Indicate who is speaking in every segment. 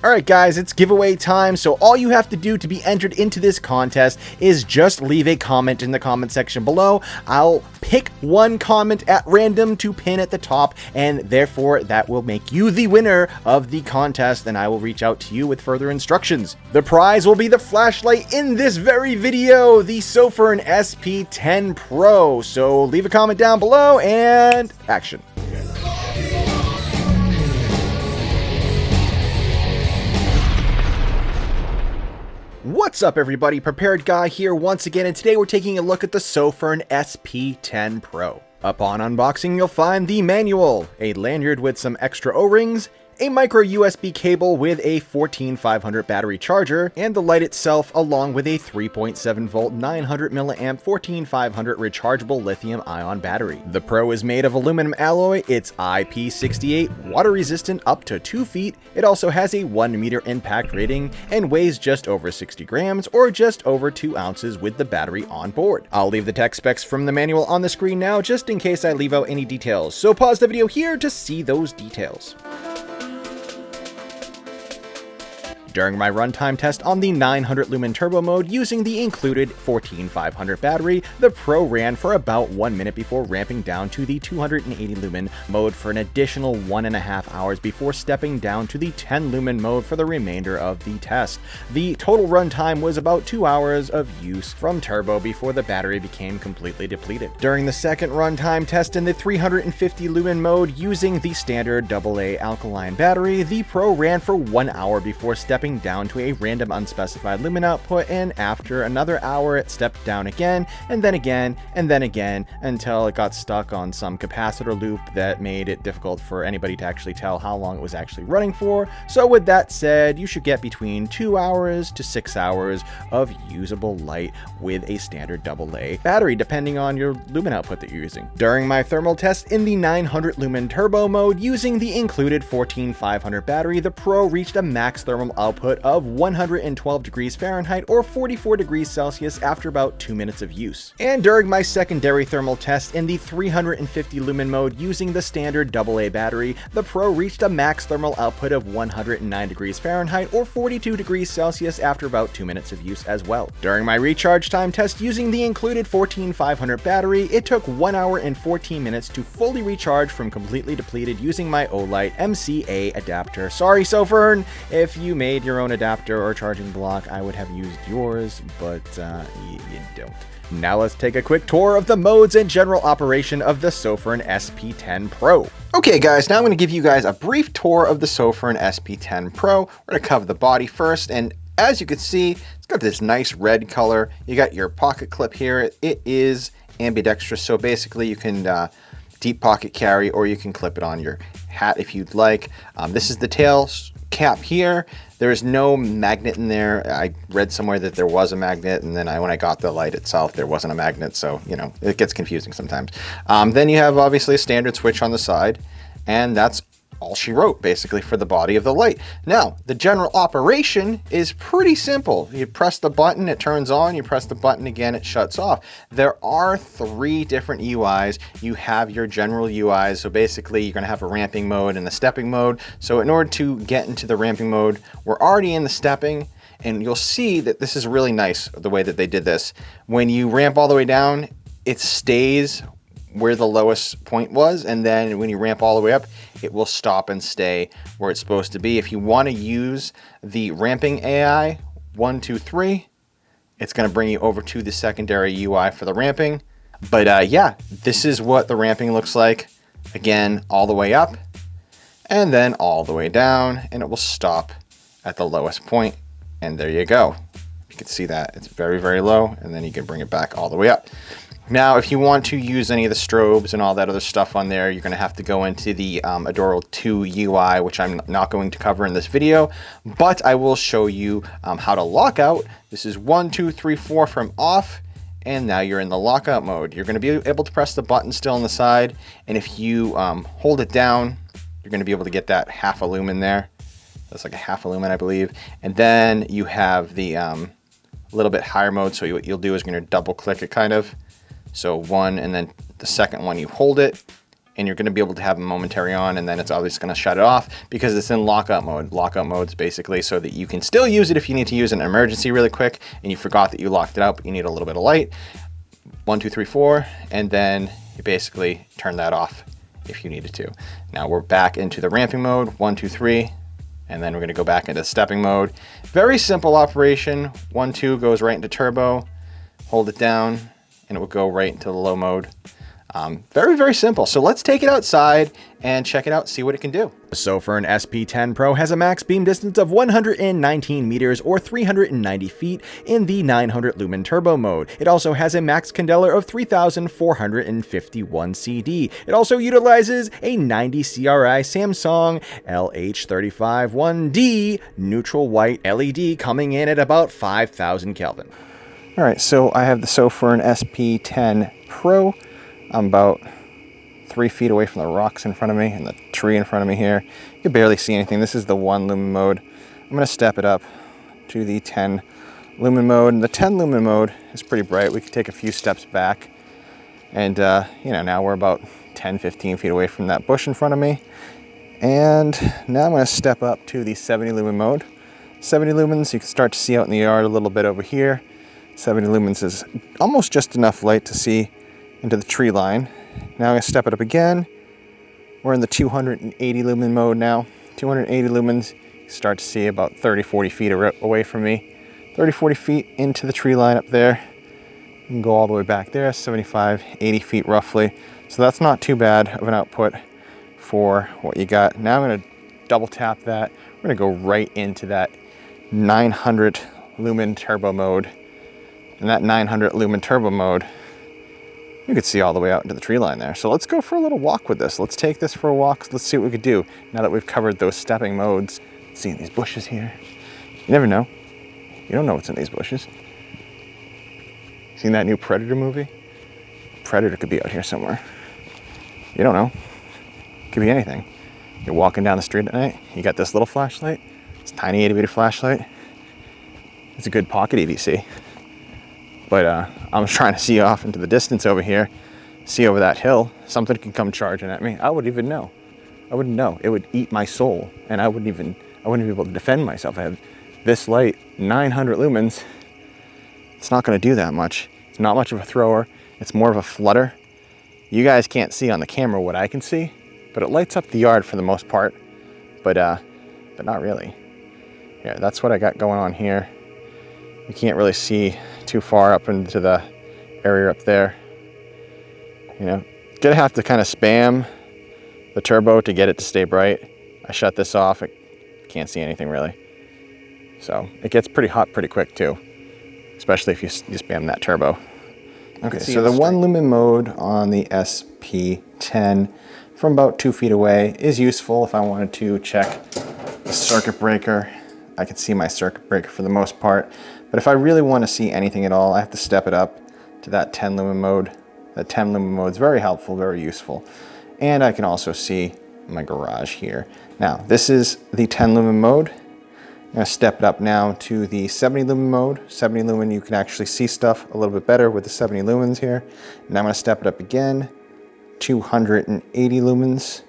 Speaker 1: Alright guys, it's giveaway time, so all you have to do to be entered into this contest is just leave a comment in the comment section below. I'll pick one comment at random to pin at the top, and therefore that will make you the winner of the contest, and I will reach out to you with further instructions. The prize will be the flashlight in this very video, the Sofirn Sp10 Pro. So leave a comment down below and action. What's up everybody, Prepared Guy here once again, and today we're taking a look at the Sofirn Sp10 Pro. Upon unboxing you'll find the manual, a lanyard with some extra O-rings, a micro USB cable with a 14500 battery charger, and the light itself along with a 3.7 volt 900 milliamp 14500 rechargeable lithium ion battery. The Pro is made of aluminum alloy, it's IP68, water resistant up to 2 feet, it also has a 1 meter impact rating, and weighs just over 60 grams or just over 2 ounces with the battery on board. I'll leave the tech specs from the manual on the screen now just in case I leave out any details, so pause the video here to see those details. During my runtime test on the 900 lumen turbo mode using the included 14500 battery, the Pro ran for about 1 minute before ramping down to the 280 lumen mode for an additional 1.5 hours before stepping down to the 10 lumen mode for the remainder of the test. The total runtime was about 2 hours of use from turbo before the battery became completely depleted. During the second runtime test in the 350 lumen mode using the standard AA alkaline battery, the Pro ran for 1 hour before stepping down to a random unspecified lumen output, and after another hour it stepped down again, and then again, and then again, until it got stuck on some capacitor loop that made it difficult for anybody to actually tell how long it was actually running for. So with that said, you should get between 2 hours to 6 hours of usable light with a standard AA battery, depending on your lumen output that you're using. During my thermal test in the 900 lumen turbo mode using the included 14500 battery, the Pro reached a max thermal output of 112 degrees Fahrenheit or 44 degrees Celsius after about 2 minutes of use. And during my secondary thermal test in the 350 lumen mode using the standard AA battery, the Pro reached a max thermal output of 109 degrees Fahrenheit or 42 degrees Celsius after about 2 minutes of use as well. During my recharge time test using the included 14500 battery, it took 1 hour and 14 minutes to fully recharge from completely depleted using my Olight MCA adapter. Sorry Sofirn, if you made your own adapter or charging block, I would have used yours, but you don't. Now let's take a quick tour of the modes and general operation of the Sofirn Sp10 Pro. Okay guys, now I'm going to give you guys a brief tour of the Sofirn Sp10 Pro. We're going to cover the body first, and as you can see, it's got this nice red color. You got your pocket clip here. It is ambidextrous, so basically you can deep pocket carry, or you can clip it on your hat if you'd like. This is the tail cap here. There is no magnet in there. I read somewhere that there was a magnet, and then when I got the light itself, there wasn't a magnet, so you know, it gets confusing sometimes. Then you have obviously a standard switch on the side, and that's all she wrote basically for the body of the light. Now, the general operation is pretty simple. You press the button, it turns on, you press the button again, it shuts off. There are 3 different UIs. You have your general UIs, so basically you're gonna have a ramping mode and a stepping mode. So in order to get into the ramping mode, we're already in the stepping, and you'll see that this is really nice, the way that they did this. When you ramp all the way down, it stays where the lowest point was, and then when you ramp all the way up, it will stop and stay where it's supposed to be. If you want to use the ramping AI 1, 2, 3, it's going to bring you over to the secondary UI for the ramping. But yeah, this is what the ramping looks like. Again, all the way up and then all the way down, and it will stop at the lowest point, and there you go. You can see that it's very, very low, and then you can bring it back all the way up. Now, if you want to use any of the strobes and all that other stuff on there, you're going to have to go into the Adoro 2 UI, which I'm not going to cover in this video, but I will show you how to lock out. This is 1, 2, 3, 4 from off, and now you're in the lockout mode. You're going to be able to press the button still on the side, and if you hold it down, you're going to be able to get that half a lumen there. That's like a half a lumen, I believe. And then you have the little bit higher mode, so what you'll do is you're going to double click it kind of. So 1, and then the second one you hold it, and you're going to be able to have a momentary on, and then it's always going to shut it off because it's in lockout mode. Lockout mode's basically so that you can still use it if you need to use an emergency really quick and you forgot that you locked it out, but you need a little bit of light. 1, 2, 3, 4, and then you basically turn that off if you needed to. Now we're back into the ramping mode, 1, 2, 3, and then we're going to go back into stepping mode. Very simple operation. 1, 2 goes right into turbo, hold it down, and it will go right into the low mode. Very, very simple. So let's take it outside and check it out, see what it can do. The Sofirn Sp10 Pro has a max beam distance of 119 meters or 390 feet in the 900 lumen turbo mode. It also has a max condenser of 3,451 CD. It also utilizes a 90 CRI Samsung LH35 1D neutral white LED coming in at about 5,000 Kelvin. All right, so I have the Sofirn Sp10 Pro. I'm about 3 feet away from the rocks in front of me and the tree in front of me here. You can barely see anything. This is the 1 lumen mode. I'm going to step it up to the 10 lumen mode. And the 10 lumen mode is pretty bright. We can take a few steps back. And, now we're about 10, 15 feet away from that bush in front of me. And now I'm going to step up to the 70 lumen mode. 70 lumens, you can start to see out in the yard a little bit over here. 70 lumens is almost just enough light to see into the tree line. Now I'm going to step it up again. We're in the 280 lumen mode now. 280 lumens, you start to see about 30, 40 feet away from me. 30, 40 feet into the tree line up there. You can go all the way back there, 75, 80 feet roughly. So that's not too bad of an output for what you got. Now I'm going to double tap that. We're going to go right into that 900 lumen turbo mode. And that 900 lumen turbo mode, you could see all the way out into the tree line there. So let's go for a little walk with this. Let's take this for a walk. Let's see what we could do now that we've covered those stepping modes. Seeing these bushes here. You never know. You don't know what's in these bushes. Seen that new Predator movie? Predator could be out here somewhere. You don't know. Could be anything. You're walking down the street at night. You got this little flashlight. It's a tiny 80-bitty flashlight. It's a good pocket EDC. But I'm trying to see off into the distance over here, see over that hill. Something can come charging at me. I wouldn't even know. I wouldn't know. It would eat my soul, and I wouldn't be able to defend myself. I have this light, 900 lumens. It's not going to do that much. It's not much of a thrower. It's more of a flutter. You guys can't see on the camera what I can see, but it lights up the yard for the most part. But not really. Yeah, that's what I got going on here. You can't really see too far up into the area up there. Gonna have to kind of spam the turbo to get it to stay bright. I shut this off, I can't see anything really. So it gets pretty hot pretty quick too, especially if you spam that turbo. Okay, so the 1 lumen mode on the Sp10 from about 2 feet away is useful if I wanted to check the circuit breaker. I can see my circuit breaker for the most part. But if I really want to see anything at all, I have to step it up to that 10 lumen mode. That 10 lumen mode is very helpful, very useful. And I can also see my garage here. Now, this is the 10 lumen mode. I'm going to step it up now to the 70 lumen mode. 70 lumen, you can actually see stuff a little bit better with the 70 lumens here. And I'm going to step it up again, 280 lumens.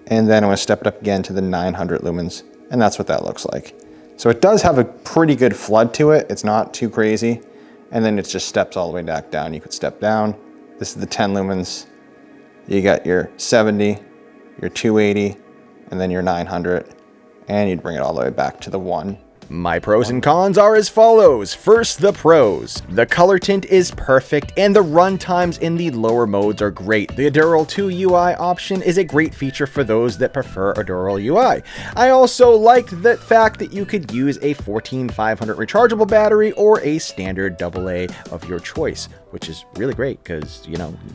Speaker 1: And then I'm going to step it up again to the 900 lumens. And that's what that looks like. So it does have a pretty good flood to it. It's not too crazy. And then it just steps all the way back down. You could step down. This is the 10 lumens. You got your 70, your 280, and then your 900. And you'd bring it all the way back to the 1. My pros and cons are as follows. First, the pros. The color tint is perfect and the run times in the lower modes are great. The Adural 2 UI option is a great feature for those that prefer Adural UI. I also liked the fact that you could use a 14500 rechargeable battery or a standard AA of your choice, which is really great because,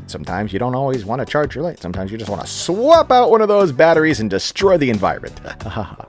Speaker 1: sometimes you don't always want to charge your light. Sometimes you just want to swap out one of those batteries and destroy the environment.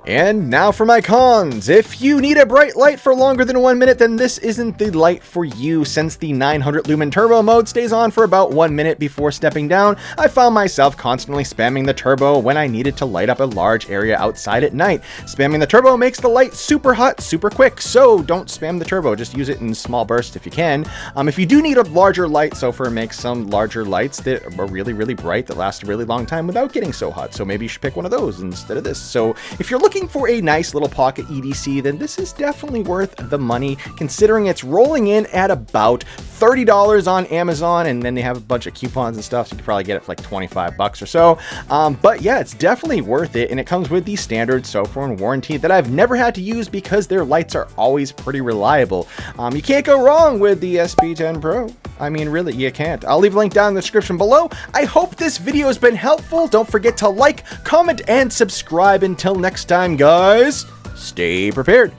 Speaker 1: And now for my cons. If you need a bright light for longer than 1 minute, then this isn't the light for you. Since the 900 lumen turbo mode stays on for about 1 minute before stepping down, I found myself constantly spamming the turbo when I needed to light up a large area outside at night. Spamming the turbo makes the light super hot, super quick, so don't spam the turbo. Just use it in small bursts if you can. If you do need a larger light. Sofirn makes some larger lights that are really, really bright that last a really long time without getting so hot. So maybe you should pick one of those instead of this. So if you're looking for a nice little pocket EDC, then this is definitely worth the money, considering it's rolling in at about $30 on Amazon, and then they have a bunch of coupons and stuff, so you can probably get it for like 25 bucks or so. But yeah, it's definitely worth it, and it comes with the standard Sofirn warranty that I've never had to use because their lights are always pretty reliable. You can't go wrong with the Sp10 Pro. I mean, really, you can't. I'll leave a link down in the description below. I hope this video has been helpful. Don't forget to like, comment, and subscribe. Until next time, guys, stay prepared.